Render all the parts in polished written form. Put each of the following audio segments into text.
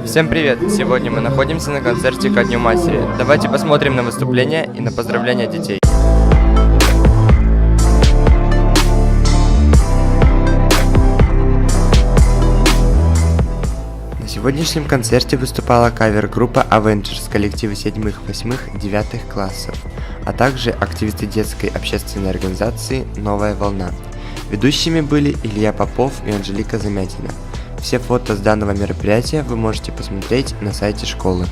Всем привет! Сегодня мы находимся на концерте ко Дню Матери. Давайте посмотрим на выступление и на поздравления детей. На сегодняшнем концерте выступала кавер-группа Avengers коллектива 7, 8, 9 классов, а также активисты детской общественной организации «Новая волна». Ведущими были Илья Попов и Анжелика Замятина. Все фото с данного мероприятия вы можете посмотреть на сайте школы.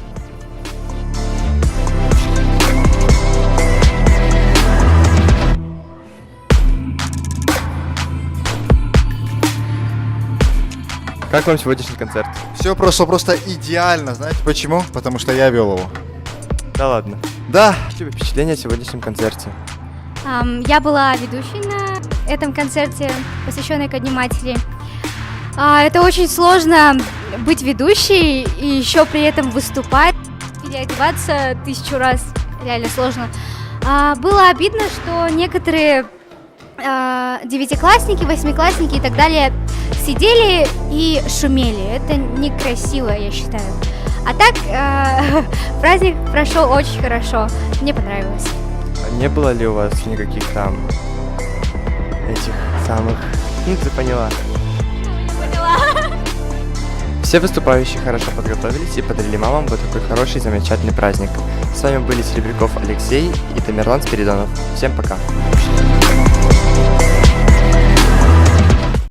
Как вам сегодняшний концерт? Все просто идеально. Знаете почему? Потому что я вел его. Да ладно. Да. Какие впечатления о сегодняшнем концерте? Я была ведущей на этом концерте, посвященной ко Дню Матери. Это очень сложно быть ведущей и еще при этом выступать, переодеваться 1000 раз, реально сложно. Было обидно, что некоторые девятиклассники, восьмиклассники и так далее сидели и шумели. Это некрасиво, я считаю. А так, праздник прошел очень хорошо, мне понравилось. Не было ли у вас никаких там этих самых... Ну, ты поняла. Все выступающие хорошо подготовились и подарили мамам вот такой хороший, замечательный праздник. С вами были Серебряков Алексей и Тамерлан Спиридонов. Всем пока!